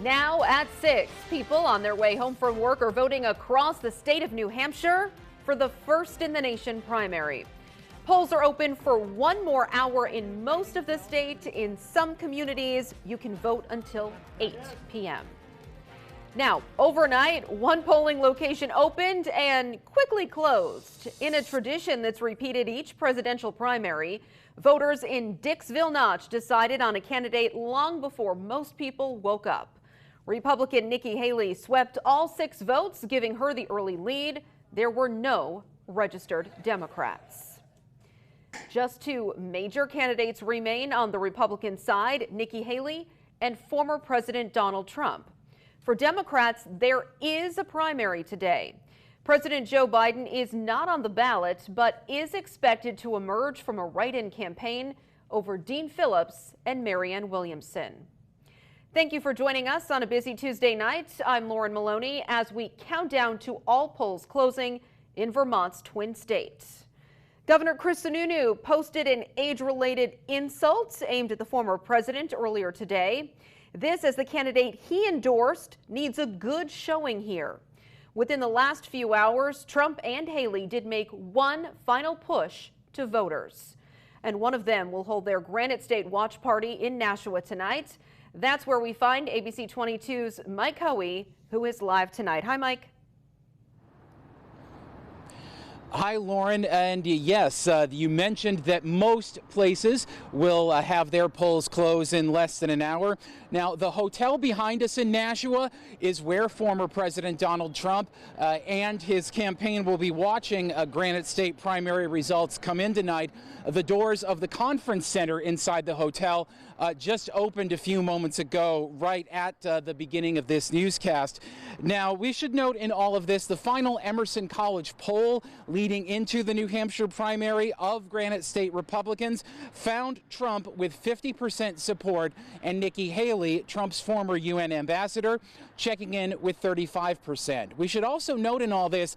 Now at 6, people on their way home from work are voting across the state of New Hampshire for the first in the nation primary. Polls are open for one more hour in most of the state. In some communities, you can vote until 8 p.m. Now, overnight, one polling location opened and quickly closed. In a tradition that's repeated each presidential primary, voters in Dixville Notch decided on a candidate long before most people woke up. Republican Nikki Haley swept all 6 votes, giving her the early lead. There were no registered Democrats. Just 2 major candidates remain on the Republican side, Nikki Haley and former President Donald Trump. For Democrats, there is a primary today. President Joe Biden is not on the ballot, but is expected to emerge from a write-in campaign over Dean Phillips and Marianne Williamson. Thank you for joining us on a busy Tuesday night. I'm Lauren Maloney as we count down to all polls closing in Vermont's Twin States. Governor Chris Sununu posted an age-related insult aimed at the former president earlier today. This as the candidate he endorsed needs a good showing here. Within the last few hours, Trump and Haley did make one final push to voters. And one of them will hold their Granite State watch party in Nashua tonight. That's where we find ABC 22's Mike Hoey, who is live tonight. Hi, Mike. Hi, Lauren. And yes, you mentioned that most places will have their polls close in less than an hour. Now, the hotel behind us in Nashua is where former President Donald Trump and his campaign will be watching Granite State primary results come in tonight. The doors of the conference center inside the hotel just opened a few moments ago, right at the beginning of this newscast. Now, we should note in all of this, the final Emerson College poll leading into the New Hampshire primary of Granite State Republicans found Trump with 50% support and Nikki Haley, Trump's former UN ambassador, checking in with 35%. We should also note in all this,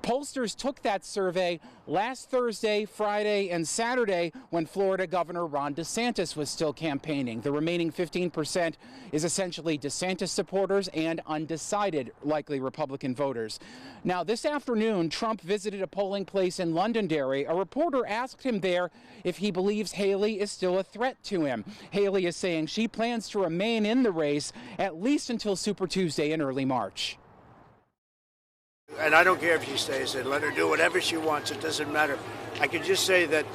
pollsters took that survey last Thursday, Friday, and Saturday when Florida Governor Ron DeSantis was still campaigning. The remaining 15% is essentially DeSantis supporters and undecided, likely Republican voters. Now, this afternoon, Trump visited a polling place in Londonderry. A reporter asked him there if he believes Haley is still a threat to him. Haley is saying she plans to remain in the race at least until Super Tuesday in early March. And I don't care if she stays in. Let her do whatever she wants. It doesn't matter. I can just say that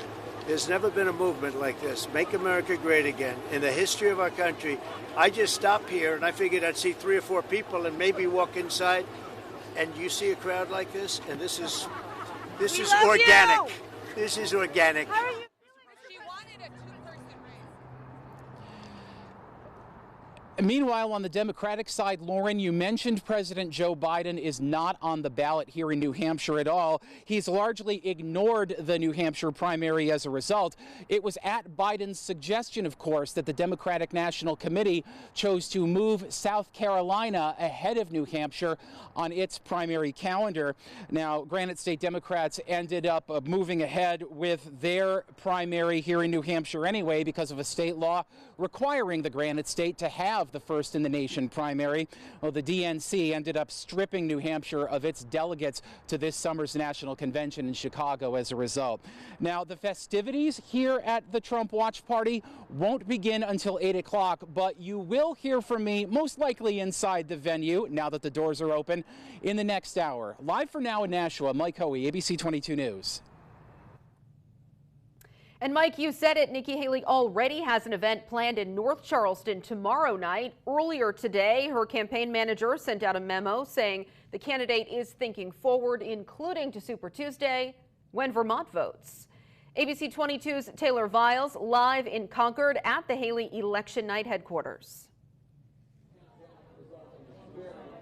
there's never been a movement like this. Make America great again. In the history of our country, I just stopped here and I figured I'd see 3 or 4 people and maybe walk inside. And you see a crowd like this, and this is organic. You. This is organic. How are you? Meanwhile, on the Democratic side, Lauren, you mentioned President Joe Biden is not on the ballot here in New Hampshire at all. He's largely ignored the New Hampshire primary as a result. It was at Biden's suggestion, of course, that the Democratic National Committee chose to move South Carolina ahead of New Hampshire on its primary calendar. Now, Granite State Democrats ended up moving ahead with their primary here in New Hampshire anyway because of a state law requiring the Granite State to have the first in the nation primary. Well, the DNC ended up stripping New Hampshire of its delegates to this summer's national convention in Chicago as a result. Now, the festivities here at the Trump Watch Party won't begin until 8 o'clock, but you will hear from me, most likely inside the venue, now that the doors are open, in the next hour. Live for now in Nashua, Mike Hoey, ABC 22 News. And Mike, you said it, Nikki Haley already has an event planned in North Charleston tomorrow night. Earlier today, her campaign manager sent out a memo saying the candidate is thinking forward, including to Super Tuesday, when Vermont votes. ABC 22's Taylor Viles live in Concord at the Haley election night headquarters.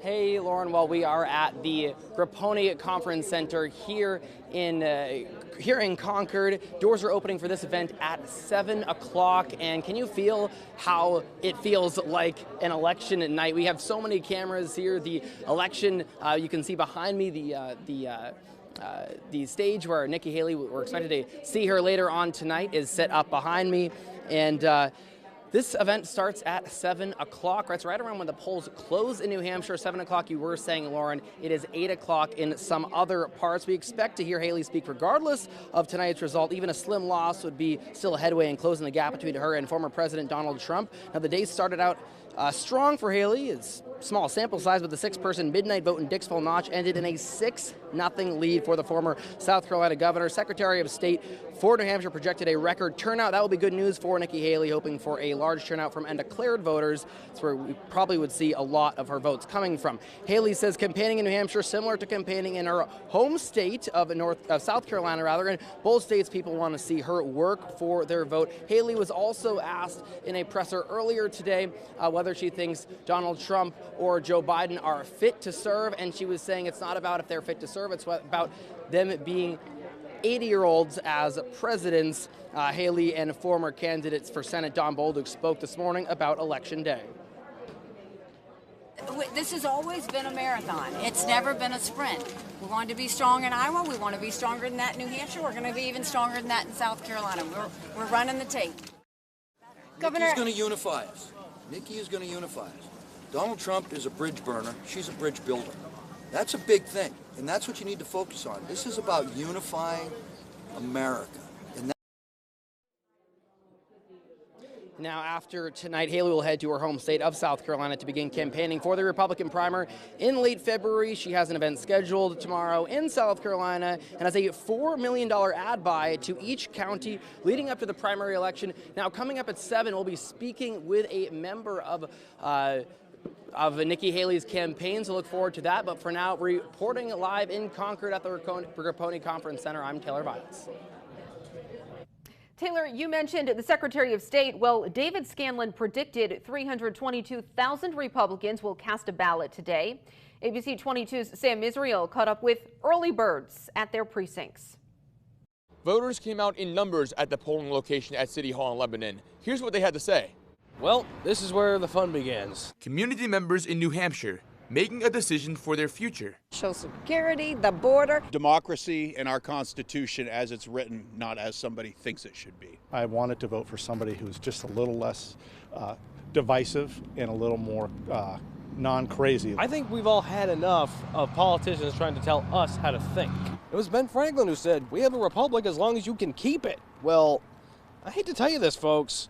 Hey, Lauren. Well, we are at the Grapponi Conference Center here in Concord. Doors are opening for this event at 7 o'clock. And can you feel how it feels like an election at night? We have so many cameras here. The election, you can see behind me the stage where Nikki Haley, we're excited to see her later on tonight, is set up behind me. And This event starts at 7 o'clock. That's right around when the polls close in New Hampshire. 7 o'clock, you were saying, Lauren. It is 8 o'clock in some other parts. We expect to hear Haley speak regardless of tonight's result. Even a slim loss would be still a headway in closing the gap between her and former President Donald Trump. Now, the day started out strong for Haley. It's small sample size, but the 6-person midnight vote in Dixville Notch ended in a 6-0 lead for the former South Carolina governor. Secretary of State for New Hampshire projected a record turnout. That will be good news for Nikki Haley, hoping for a large turnout from undeclared voters. That's where we probably would see a lot of her votes coming from. Haley says campaigning in New Hampshire similar to campaigning in her home state of South Carolina, and both states people want to see her work for their vote. Haley was also asked in a presser earlier today whether she thinks Donald Trump or Joe Biden are fit to serve, and she was saying it's not about if they're fit to serve, it's about them being 80-year-olds as presidents. Haley and former candidates for Senate Don Bolduc spoke this morning about Election Day. This has always been a marathon. It's never been a sprint. We want to be strong in Iowa. We want to be stronger than that in New Hampshire. We're going to be even stronger than that in South Carolina. We're running the tape. Nikki's going to unify us. Nikki is going to unify us. Donald Trump is a bridge burner. She's a bridge builder. That's a big thing, and that's what you need to focus on. This is about unifying America. Now, after tonight, Haley will head to her home state of South Carolina to begin campaigning for the Republican primary in late February. She has an event scheduled tomorrow in South Carolina and has a $4 million ad buy to each county leading up to the primary election. Now, coming up at 7, we'll be speaking with a member of Nikki Haley's campaign, so look forward to that. But for now, reporting live in Concord at the Granite Conference Center, I'm Taylor Viles. Taylor, you mentioned the Secretary of State. Well, David Scanlon predicted 322,000 Republicans will cast a ballot today. ABC 22's Sam Israel caught up with early birds at their precincts. Voters came out in numbers at the polling location at City Hall in Lebanon. Here's what they had to say. Well, this is where the fun begins. Community members in New Hampshire making a decision for their future. Social Security, the border. Democracy and our Constitution as it's written, not as somebody thinks it should be. I wanted to vote for somebody who's just a little less divisive and a little more non-crazy. I think we've all had enough of politicians trying to tell us how to think. It was Ben Franklin who said, "We have a republic as long as you can keep it." Well, I hate to tell you this, folks.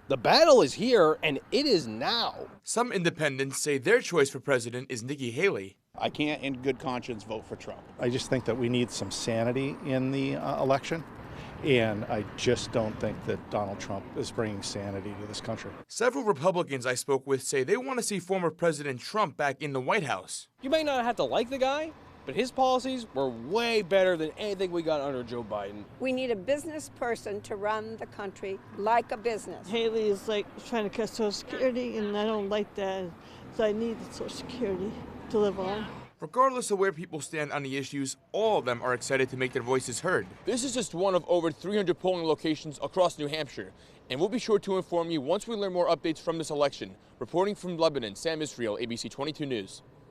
The battle is here, and it is now. Some independents say their choice for president is Nikki Haley. I can't in good conscience vote for Trump. I just think that we need some sanity in the election, and I just don't think that Donald Trump is bringing sanity to this country. Several Republicans I spoke with say they want to see former President Trump back in the White House. You may not have to like the guy, but his policies were way better than anything we got under Joe Biden. We need a business person to run the country like a business. Haley is like trying to cut Social Security, and I don't like that. So I need the Social Security to live on. Regardless of where people stand on the issues, all of them are excited to make their voices heard. This is just one of over 300 polling locations across New Hampshire, and we'll be sure to inform you once we learn more updates from this election. Reporting from Lebanon, Sam Israel, ABC 22 News.